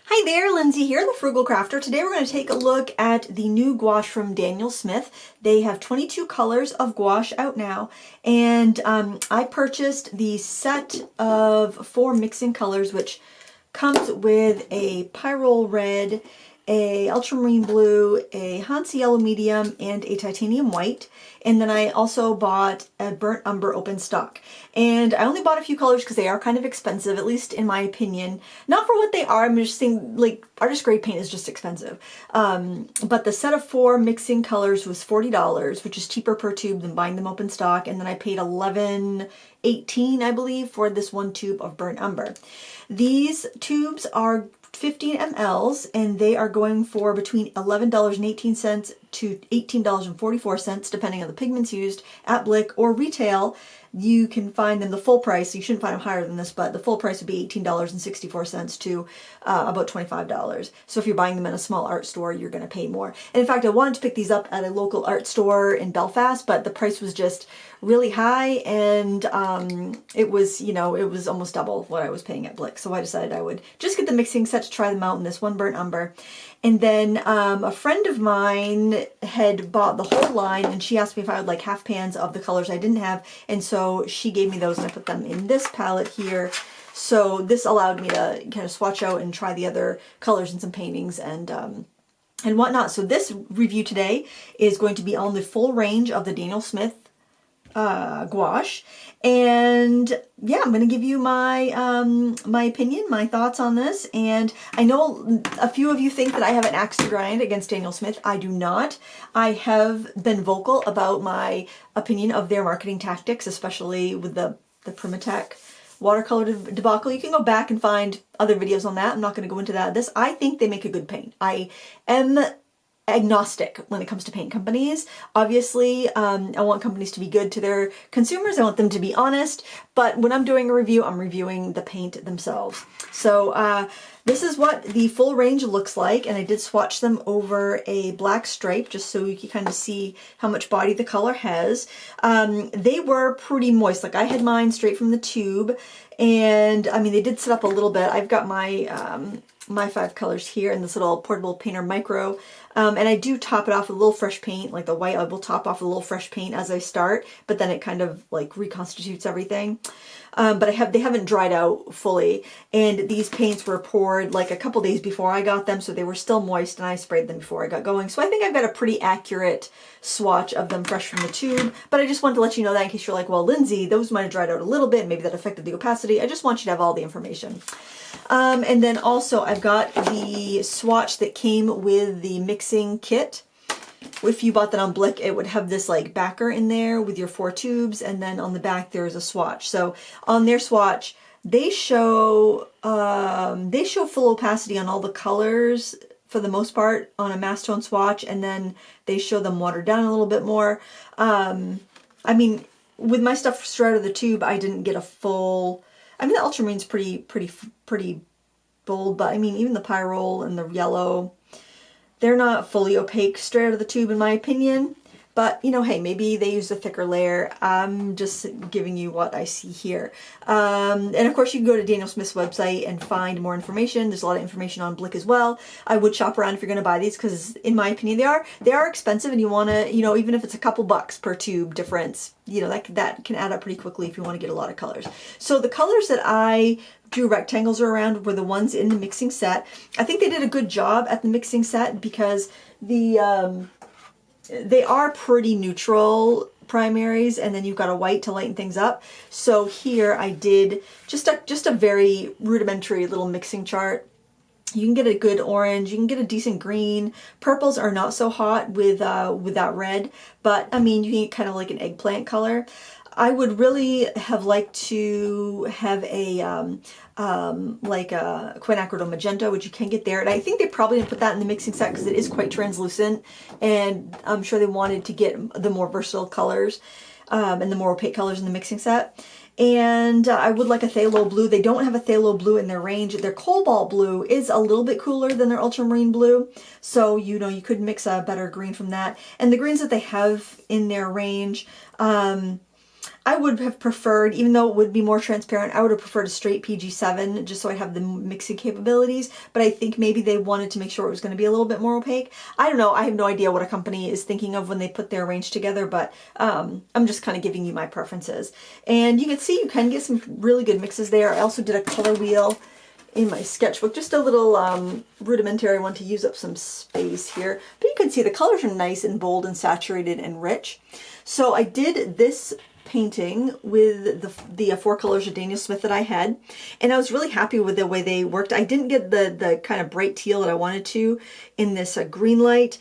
Hi there, Lindsay here, the Frugal Crafter. Today we're going to take a look at the new gouache from Daniel Smith. They have 22 colors of gouache out now, and I purchased the set of 4 mixing colors, which comes with a pyrrole red, a ultramarine blue, a Hansa yellow medium, and a titanium white. And then I also bought a burnt umber open stock. And I only bought a few colors because they are kind of expensive, at least in my opinion. Not for what they are, I'm just saying, like, artist grade paint is just expensive. But the set of 4 mixing colors was $40, which is cheaper per tube than buying them open stock. And then I paid $11.18, I believe, for this one tube of burnt umber. These tubes are 15 mLs, and they are going for between $11.18 to $18.44, depending on the pigments used at Blick or retail. You can find them the full price. You shouldn't find them higher than this, but the full price would be $18.64 to about $25. So if you're buying them in a small art store, you're going to pay more. And in fact, I wanted to pick these up at a local art store in Belfast, but the price was just really high, and it was, you know, it was almost double what I was paying at Blick. So I decided I would just get the mixing set to try them out in this one burnt umber. And then a friend of mine had bought the whole line, and she asked me if I would like half pans of the colors I didn't have, and so she gave me those, and I put them in this palette here. So this allowed me to kind of swatch out and try the other colors in some paintings and whatnot. So this review today is going to be on the full range of the Daniel Smith gouache, and yeah, I'm going to give you my my opinion, my thoughts on this. And I know a few of you think that I have an axe to grind against Daniel Smith. I do not. I have been vocal about my opinion of their marketing tactics, especially with the Primatek watercolor debacle. You can go back and find other videos on that. I'm not going to go into that. I think they make a good paint. I am agnostic when it comes to paint companies. Obviously, I want companies to be good to their consumers. I want them to be honest, but when I'm doing a review, I'm reviewing the paint themselves. So this is what the full range looks like, and I did swatch them over a black stripe just so you can kind of see how much body the color has. They were pretty moist. Like, I had mine straight from the tube, and I mean, they did sit up a little bit. I've got my my 5 colors here in this little portable painter micro, and I do top it off with a little fresh paint. Like the white, I will top off a little fresh paint as I start, but then it kind of like reconstitutes everything. But they haven't dried out fully, and these paints were poured like a couple days before I got them, so they were still moist, and I sprayed them before I got going. So I think I've got a pretty accurate swatch of them fresh from the tube, but I just wanted to let you know that in case you're like, well, Lindsay, those might have dried out a little bit, maybe that affected the opacity. I just want you to have all the information. And then also I've got the swatch that came with the mixing kit. If you bought that on Blick, it would have this like backer in there with your 4 tubes, and then on the back there is a swatch. So on their swatch, they show full opacity on all the colors for the most part on a mass tone swatch, and then they show them watered down a little bit more. I mean, with my stuff straight out of the tube, I didn't get a full. I mean, the ultramarine's pretty bold, but I mean, even the pyrrole and the yellow, they're not fully opaque straight out of the tube in my opinion. But, you know, hey, maybe they use a thicker layer. I'm just giving you what I see here. And of course, you can go to Daniel Smith's website and find more information. There's a lot of information on Blick as well. I would shop around if you're going to buy these, because in my opinion, they are expensive, and you want to, you know, even if it's a couple bucks per tube difference, you know, that can add up pretty quickly if you want to get a lot of colors. So the colors that I drew rectangles around were the ones in the mixing set. I think they did a good job at the mixing set, because they are pretty neutral primaries, and then you've got a white to lighten things up. So here I did just a very rudimentary little mixing chart. You can get a good orange, you can get a decent green. Purples are not so hot with that red, but I mean, you can get kind of like an eggplant color. I would really have liked to have a like a quinacridone magenta, which you can get there, and I think they probably didn't put that in the mixing set because it is quite translucent, and I'm sure they wanted to get the more versatile colors and the more opaque colors in the mixing set. And I would like a phthalo blue. They don't have a phthalo blue in their range. Their cobalt blue is a little bit cooler than their ultramarine blue, so you know, you could mix a better green from that. And the greens that they have in their range, I would have preferred, even though it would be more transparent, I would have preferred a straight PG7 just so I'd have the mixing capabilities. But I think maybe they wanted to make sure it was going to be a little bit more opaque. I don't know. I have no idea what a company is thinking of when they put their range together, but I'm just kind of giving you my preferences. And you can see you can get some really good mixes there. I also did a color wheel in my sketchbook, just a little rudimentary one to use up some space here. But you can see the colors are nice and bold and saturated and rich. So I did this painting with the four colors of Daniel Smith that I had, and I was really happy with the way they worked. I didn't get the kind of bright teal that I wanted to in this green light,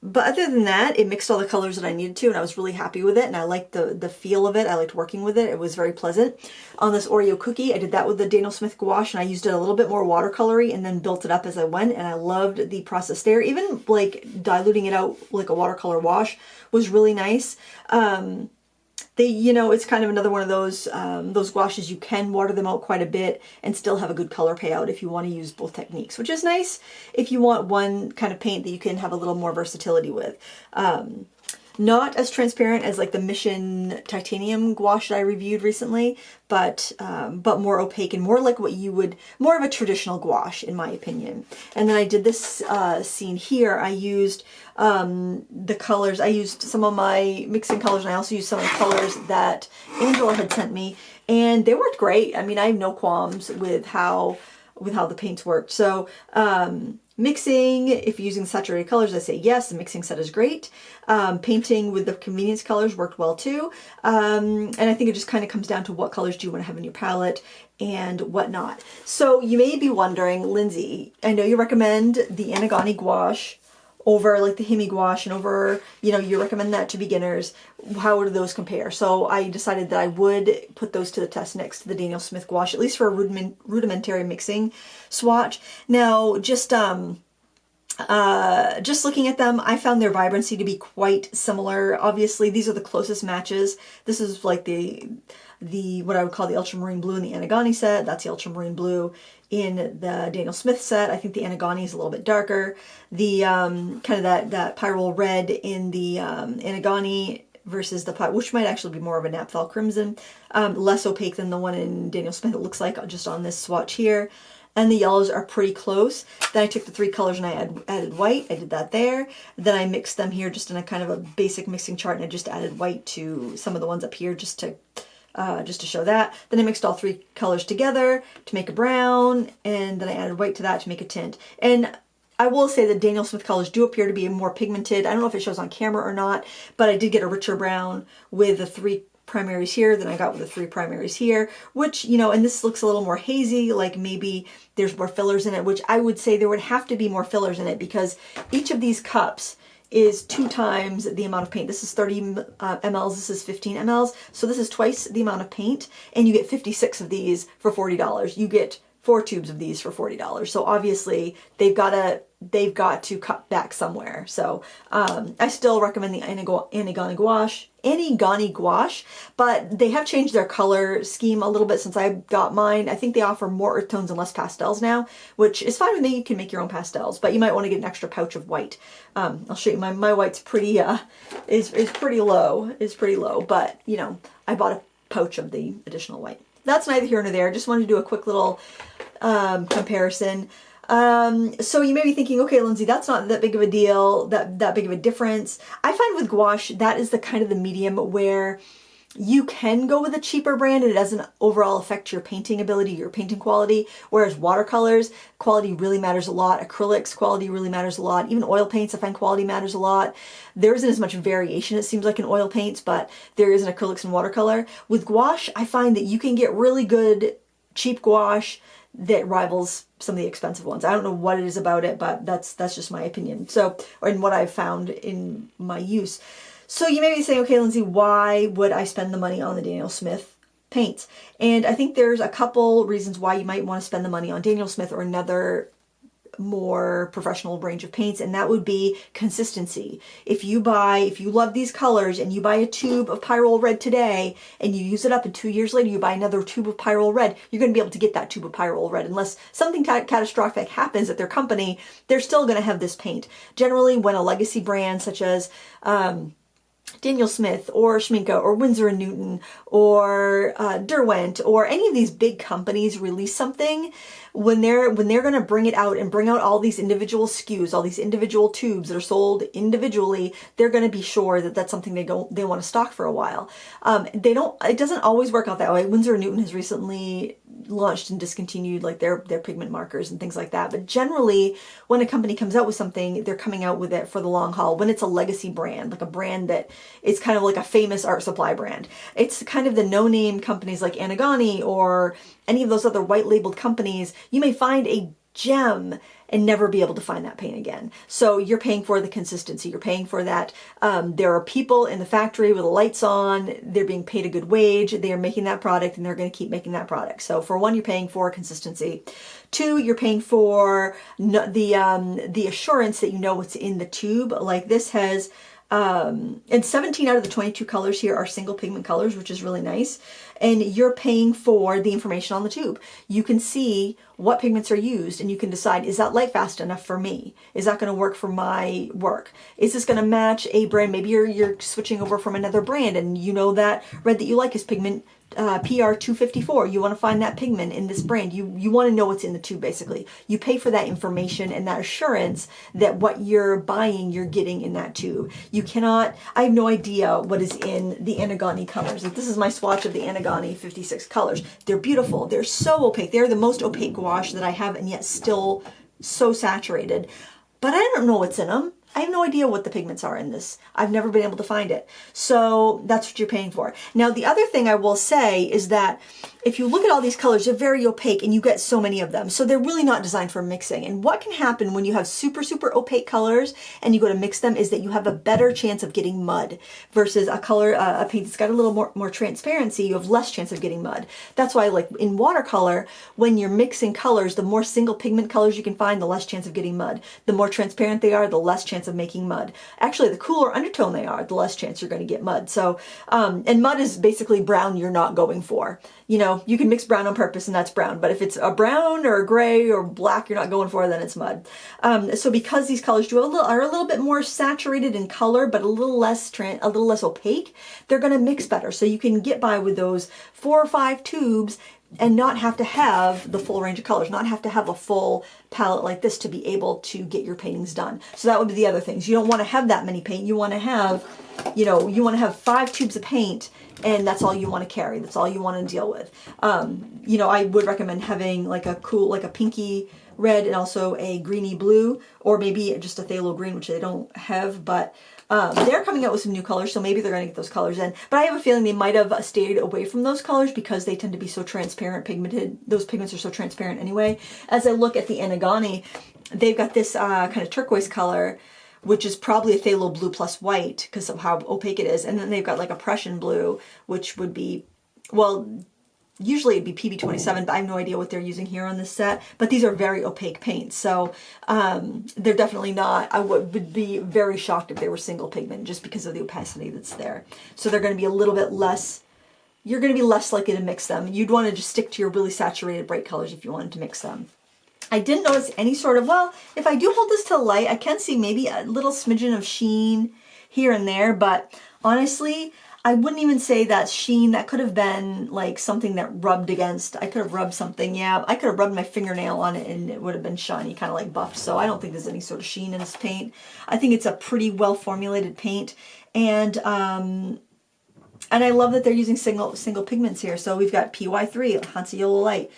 but other than that, it mixed all the colors that I needed to, and I was really happy with it, and I liked the feel of it. I liked working with it. It was very pleasant. On this Oreo cookie, I did that with the Daniel Smith gouache, and I used it a little bit more watercolory and then built it up as I went, and I loved the process there. Even like diluting it out like a watercolor wash was really nice. It's kind of another one of those gouaches, you can water them out quite a bit and still have a good color payout if you want to use both techniques, which is nice if you want one kind of paint that you can have a little more versatility with. Not as transparent as like the Mission Titanium gouache that I reviewed recently, but more opaque and more like what you would, more of a traditional gouache in my opinion. And then I did this scene here. I used the colors. I used some of my mixing colors, and I also used some of the colors that Angela had sent me, and they worked great. I mean, I have no qualms with how the paints worked. So mixing, if you're using saturated colors, I say yes, the mixing set is great. Painting with the convenience colors worked well too. And I think it just kind of comes down to what colors do you want to have in your palette and whatnot. So you may be wondering, Lindsay, I know you recommend the Anagani gouache over like the Himi gouache, and over, you recommend that to beginners. How do those compare? So I decided that I would put those to the test next to the Daniel Smith gouache, at least for a rudimentary mixing swatch. Now, just looking at them, I found their vibrancy to be quite similar. Obviously, these are the closest matches. This is like the what I would call the ultramarine blue in the Anagani set. That's the ultramarine blue in the Daniel Smith set. I think the Anagani is a little bit darker. The kind of that pyrrole red in the Anagani versus the which might actually be more of a Naphthalene crimson, less opaque than the one in Daniel Smith. It looks like just on this swatch here. And the yellows are pretty close. Then I took the three colors and I added white. I did that there. Then I mixed them here just in a kind of a basic mixing chart, and I just added white to some of the ones up here just to show that. Then I mixed all three colors together to make a brown, and then I added white to that to make a tint. And I will say that Daniel Smith colors do appear to be more pigmented. I don't know if it shows on camera or not, but I did get a richer brown with the three primaries here than I got with the three primaries here, which, and this looks a little more hazy, like maybe there's more fillers in it, which I would say there would have to be more fillers in it, because each of these cups is 2 times the amount of paint. This is 30 mLs, this is 15 mLs, so this is twice the amount of paint, and you get 56 of these for $40. You get 4 tubes of these for $40. So obviously they've got to cut back somewhere. So I still recommend the Anagani gouache, but they have changed their color scheme a little bit since I got mine. I think they offer more earth tones and less pastels now, which is fine with me. You can make your own pastels, but you might want to get an extra pouch of white. I'll show you. My white's pretty is pretty low. But I bought a pouch of the additional white. That's neither here nor there. Just wanted to do a quick little comparison. So you may be thinking, okay, Lindsay, that's not that big of a deal, that big of a difference. I find with gouache, that is the kind of the medium where you can go with a cheaper brand and it doesn't overall affect your painting ability, your painting quality. Whereas watercolors, quality really matters a lot. Acrylics, quality really matters a lot. Even oil paints, I find quality matters a lot. There isn't as much variation, it seems like, in oil paints, but there is in acrylics and watercolor. With gouache, I find that you can get really good, cheap gouache that rivals some of the expensive ones. I don't know what it is about it, but that's just my opinion. So, or in what I've found in my use. So you may be saying, okay, Lindsay, why would I spend the money on the Daniel Smith paints? And I think there's a couple reasons why you might want to spend the money on Daniel Smith or another more professional range of paints, and that would be consistency. If you love these colors and you buy a tube of pyrrole red today and you use it up, and 2 years later you buy another tube of pyrrole red, you're going to be able to get that tube of pyrrole red. Unless something catastrophic happens at their company, they're still going to have this paint. Generally, when a legacy brand such as Daniel Smith or Schminke or Winsor & Newton or Derwent or any of these big companies release something, when they're going to bring it out and bring out all these individual SKUs, all these individual tubes that are sold individually, they're going to be sure that that's something they want to stock for a while. It doesn't always work out that way. Winsor & Newton has recently launched and discontinued like their pigment markers and things like that. But generally, when a company comes out with something, they're coming out with it for the long haul. When it's a legacy brand, like a brand that is kind of like a famous art supply brand, it's kind of the no-name companies like Anagani or any of those other white labeled companies. You may find a gem and never be able to find that paint again. So you're paying for the consistency. You're paying for that. There are people in the factory with the lights on. They're being paid a good wage. They are making that product and they're going to keep making that product. So for one, you're paying for consistency. Two, you're paying for the assurance that you know what's in the tube. Like this has, and 17 out of the 22 colors here are single pigment colors, which is really nice. And you're paying for the information on the tube. You can see what pigments are used and you can decide, is that Lightfast enough for me? Is that going to work for my work? Is this going to match a brand? Maybe you're switching over from another brand and you know that red that you like is pigment PR 254. You want to find that pigment in this brand. You want to know what's in the tube, basically. You pay for that information and that assurance that what you're buying, you're getting in that tube. You cannot, I have no idea what is in the Anagani colors. Like this is my swatch of the Anagani 56 colors. They're beautiful. They're so opaque. They're the most opaque gouache that I have, and yet still so saturated. But I don't know what's in them. I have no idea what the pigments are in this. I've never been able to find it. So that's what you're paying for. Now, the other thing I will say is that if you look at all these colors, they're very opaque and you get so many of them. So they're really not designed for mixing. And what can happen when you have super, super opaque colors and you go to mix them is that you have a better chance of getting mud versus a color, a paint that's got a little more transparency, you have less chance of getting mud. That's why, like in watercolor, when you're mixing colors, the more single pigment colors you can find, the less chance of getting mud. The more transparent they are, the less chance of making mud. Actually, the cooler undertone they are, the less chance you're going to get mud. So, and mud is basically brown you're not going for. You know, you can mix brown on purpose and that's brown, but if it's a brown or a gray or black you're not going for, then it's mud. So because these colors are a little bit more saturated in color, but a little less opaque, they're going to mix better. So you can get by with those 4 or 5 tubes and not have to have the full range of colors, not have to have a full palette like this to be able to get your paintings done. So that would be the other things. You don't want to have that many paint. You want to have, you know, you want to have 5 tubes of paint and that's all you want to carry. That's all you want to deal with. You know, I would recommend having like a cool, like a pinky red and also a greeny blue, or maybe just a phthalo green, which they don't have, but they're coming out with some new colors, so maybe they're going to get those colors in. But I have a feeling they might have stayed away from those colors because they tend to be so transparent, pigmented. Those pigments are so transparent anyway. As I look at the Anagani, they've got this kind of turquoise color, which is probably a phthalo blue plus white because of how opaque it is. And then they've got like a Prussian blue, which would be, well, usually it'd be PB27, but I have no idea what they're using here on this set. But these are very opaque paints, so they're definitely not, I would be very shocked if they were single pigment just because of the opacity that's there. So they're going to be a little bit less, you're going to be less likely to mix them. You'd want to just stick to your really saturated bright colors if you wanted to mix them. I didn't notice any sort of, well, if I do hold this to the light, I can see maybe a little smidgen of sheen here and there, but honestly, I wouldn't even say that's sheen. That could have been like something that rubbed against. I could have rubbed something. Yeah, I could have rubbed my fingernail on it and it would have been shiny, kind of like buffed. So I don't think there's any sort of sheen in this paint. I think it's a pretty well formulated paint. And I love that they're using single pigments here. So we've got PY3, Hansa Yellow Light.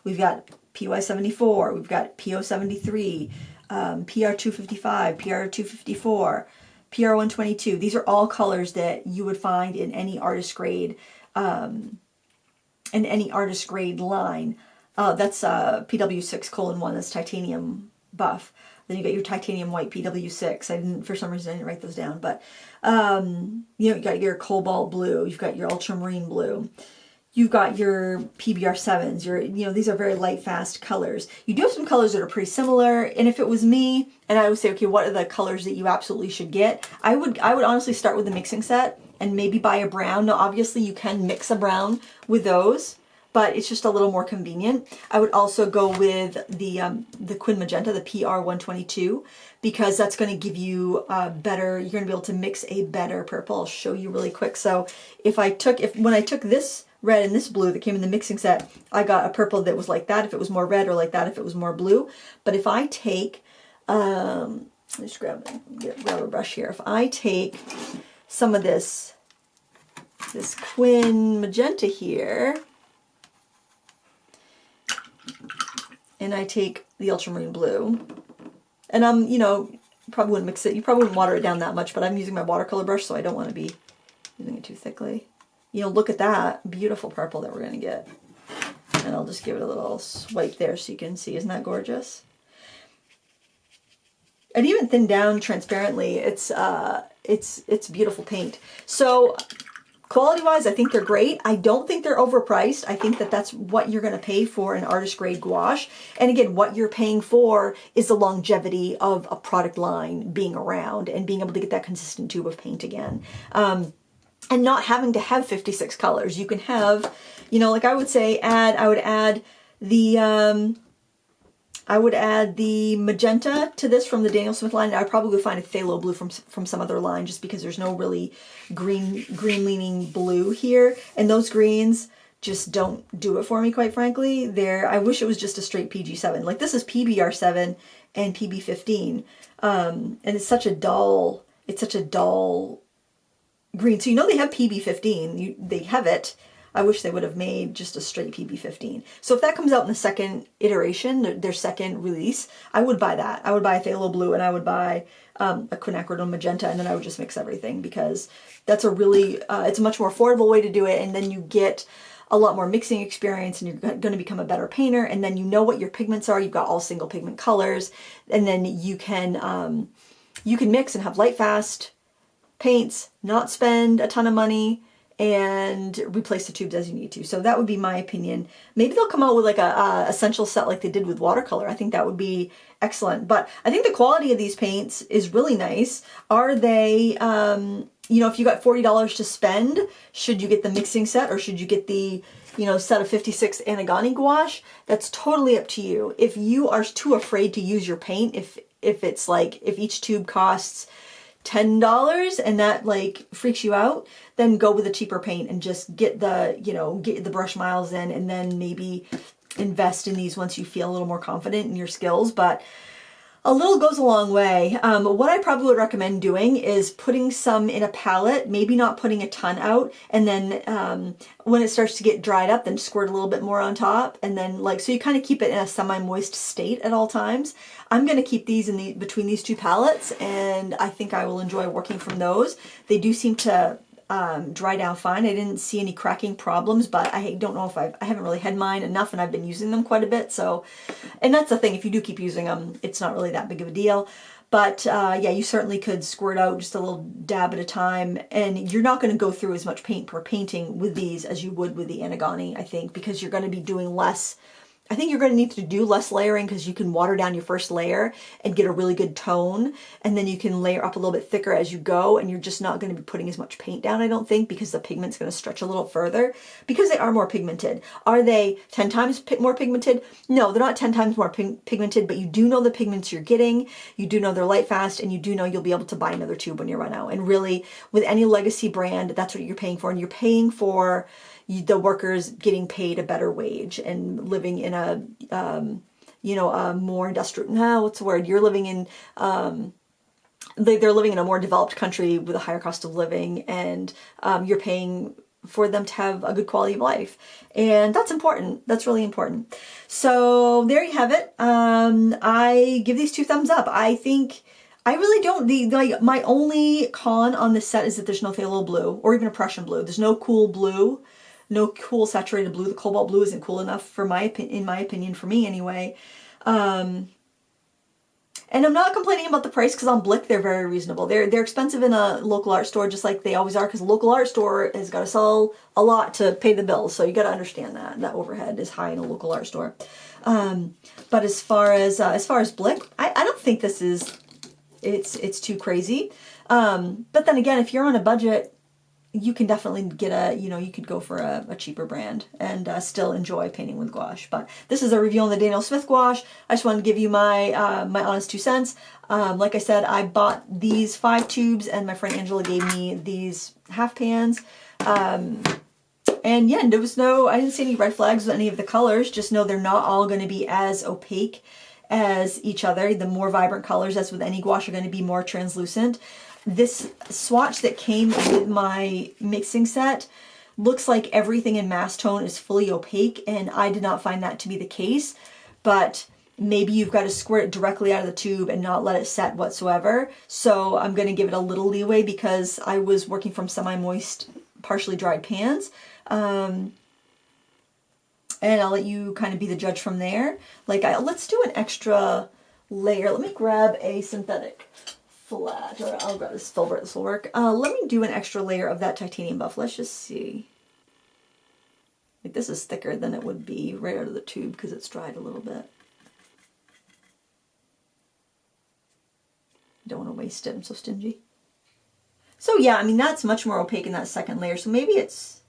We've got PY74. We've got PO73, PR255, PR254. PR122. These are all colors that you would find in any artist grade, line. That's PW6:1. That's titanium buff. Then you got your titanium white PW6. For some reason I didn't write those down, but you know, you got your cobalt blue. You've got your ultramarine blue. You've got your PBR7s, you know, these are very light, fast colors. You do have some colors that are pretty similar, and if it was me, and I would say, okay, what are the colors that you absolutely should get? I would honestly start with the mixing set and maybe buy a brown. Now, obviously, you can mix a brown with those, but it's just a little more convenient. I would also go with the Quin Magenta, the PR122, because that's going to give you better, you're going to be able to mix a better purple. I'll show you really quick. So when I took this red and this blue that came in the mixing set, I got a purple that was like that if it was more red, or like that if it was more blue. But if I take, let's grab a brush here. If I take some of this Quin Magenta here, and I take the ultramarine blue, and I'm, you know, probably wouldn't mix it, you probably wouldn't water it down that much, but I'm using my watercolor brush, so I don't want to be using it too thickly. You know, look at that beautiful purple that we're going to get. And I'll just give it a little swipe there so you can see. Isn't that gorgeous? And even thinned down transparently, it's beautiful paint. So quality-wise, I think they're great. I don't think they're overpriced. I think that that's what you're going to pay for an artist-grade gouache. And again, what you're paying for is the longevity of a product line being around and being able to get that consistent tube of paint again. And not having to have 56 colors. You can have, you know, like I would say, I would add the magenta to this from the Daniel Smith line. I probably would find a phthalo blue from some other line, just because there's no really green leaning blue here. And those greens just don't do it for me, quite frankly. I wish it was just a straight PG7. Like this is PBR7 and PB15. And it's such a dull green. So you know they have PB15. They have it. I wish they would have made just a straight PB15. So if that comes out in the second iteration, their second release, I would buy that. I would buy a phthalo blue, and I would buy a quinacridone magenta, and then I would just mix everything, because that's a really, it's a much more affordable way to do it, and then you get a lot more mixing experience, and you're going to become a better painter, and then you know what your pigments are. You've got all single pigment colors, and then you can mix and have Lightfast paints, not spend a ton of money, and replace the tubes as you need to. So that would be my opinion. Maybe they'll come out with like a essential set like they did with watercolor. I think that would be excellent. But I think the quality of these paints is really nice. Are they, you know, if you got $40 to spend, should you get the mixing set, or should you get the, you know, set of 56 Anagani gouache? That's totally up to you. If you are too afraid to use your paint, if it's like, if each tube costs $10 and that like freaks you out, then go with a cheaper paint and just get the, you know, get the brush miles in, and then maybe invest in these once you feel a little more confident in your skills. But a little goes a long way. What I probably would recommend doing is putting some in a palette, maybe not putting a ton out, and then when it starts to get dried up, then squirt a little bit more on top, and then like, so you kind of keep it in a semi-moist state at all times. I'm going to keep these in between these two palettes, and I think I will enjoy working from those. They do seem to dry down fine. I didn't see any cracking problems, but I don't know if I haven't really had mine enough, and I've been using them quite a bit. So, and that's the thing, if you do keep using them, it's not really that big of a deal. But yeah, you certainly could squirt out just a little dab at a time, and you're not going to go through as much paint per painting with these as you would with the Anagani, I think, because you're going to be doing less. I think you're going to need to do less layering, because you can water down your first layer and get a really good tone, and then you can layer up a little bit thicker as you go, and you're just not going to be putting as much paint down, I don't think, because the pigment's going to stretch a little further, because they are more pigmented. Are they 10 times more pigmented? No, they're not 10 times more pigmented, but you do know the pigments you're getting, you do know they're Lightfast, and you do know you'll be able to buy another tube when you run out. And really, with any legacy brand, that's what you're paying for, and you're paying for the workers getting paid a better wage and living in a, you know, a more industrial, what's the word? You're living in, they're living in a more developed country with a higher cost of living, and you're paying for them to have a good quality of life. And that's important. That's really important. So there you have it. I give these 2 thumbs up. I think, I really don't, my only con on this set is that there's no phthalo blue or even a Prussian blue. There's no cool blue. No cool saturated blue. The cobalt blue isn't cool enough for in my opinion, for me anyway. And I'm not complaining about the price, because on Blick they're very reasonable. They're expensive in a local art store, just like they always are, because a local art store has got to sell a lot to pay the bills. So you got to understand that overhead is high in a local art store. But as far as Blick, I don't think this is it's too crazy. But then again, if you're on a budget, you can definitely get a, you could go for a cheaper brand and still enjoy painting with gouache. But this is a review on the Daniel Smith gouache. I just wanted to give you my my honest 2 cents. Like I said, I bought these 5 tubes and my friend Angela gave me these half pans. And yeah, there was I didn't see any red flags with any of the colors. Just know they're not all going to be as opaque as each other. The more vibrant colors, as with any gouache, are going to be more translucent. This swatch that came with my mixing set looks like everything in mass tone is fully opaque, and I did not find that to be the case. But maybe you've got to squirt it directly out of the tube and not let it set whatsoever. So I'm going to give it a little leeway because I was working from semi-moist, partially dried pans. And I'll let you kind of be the judge from there. Like, let's do an extra layer. Let me grab a synthetic flat, or I'll grab this filbert. This will work. Let me do an extra layer of that titanium buff. Let's just see. Like, this is thicker than it would be right out of the tube because it's dried a little bit. Don't want to waste it. I'm so stingy. So yeah, I mean, that's much more opaque in that second layer. So maybe it's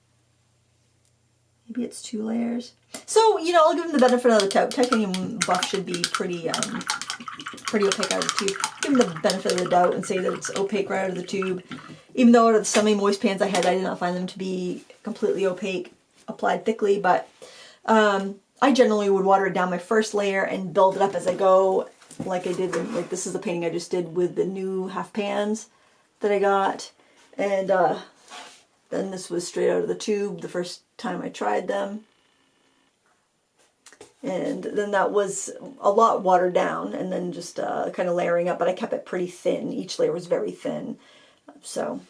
2 layers. So, I'll give them the benefit of the doubt. Titanium buff should be pretty opaque out of the tube. Give them the benefit of the doubt and say that it's opaque right out of the tube. Even though out of the semi-moist pans I had, I did not find them to be completely opaque, applied thickly. But I generally would water it down my first layer and build it up as I go, like I did. Like, this is the painting I just did with the new half pans that I got. And then this was straight out of the tube the first time I tried them. And then that was a lot watered down and then just kind of layering up, but I kept it pretty thin. Each layer was very thin. So,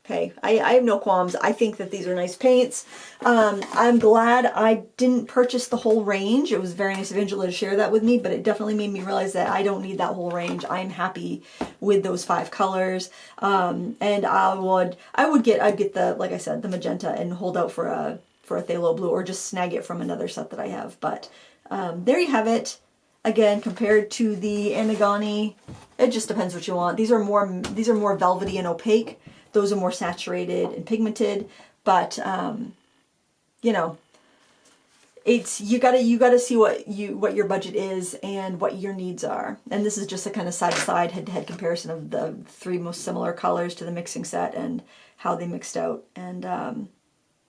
hey, I have no qualms. I think that these are nice paints. I'm glad I didn't purchase the whole range. It was very nice of Angela to share that with me, but it definitely made me realize that I don't need that whole range. I'm happy with those 5 colors. And I'd get the, like I said, the magenta and hold out for a phthalo blue, or just snag it from another set that I have. But there you have it. Again, compared to the Anagani, it just depends what you want. These are more velvety and opaque. Those are more saturated and pigmented, but it's you gotta see what your budget is and what your needs are. And this is just a kind of side-to-side, head-to-head comparison of the 3 most similar colors to the mixing set and how they mixed out. And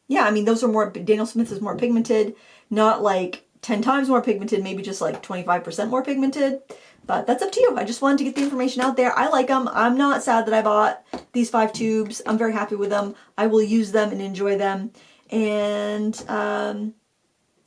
yeah, I mean, those are more, Daniel Smith is more pigmented, not like 10 times more pigmented, maybe just like 25% more pigmented. But that's up to you. I just wanted to get the information out there. I like them. I'm not sad that I bought these 5 tubes. I'm very happy with them. I will use them and enjoy them. And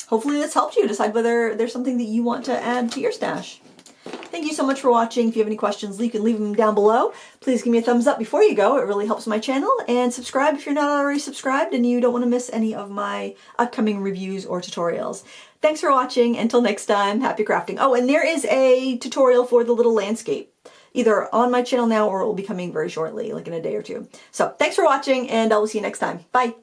hopefully this helped you decide whether there's something that you want to add to your stash. Thank you so much for watching. If you have any questions, you can leave them down below. Please give me a thumbs up before you go. It really helps my channel. And subscribe if you're not already subscribed and you don't want to miss any of my upcoming reviews or tutorials. Thanks for watching. Until next time, happy crafting. Oh, and there is a tutorial for the little landscape, either on my channel now or it will be coming very shortly, like in a day or 2. So thanks for watching, and I will see you next time. Bye.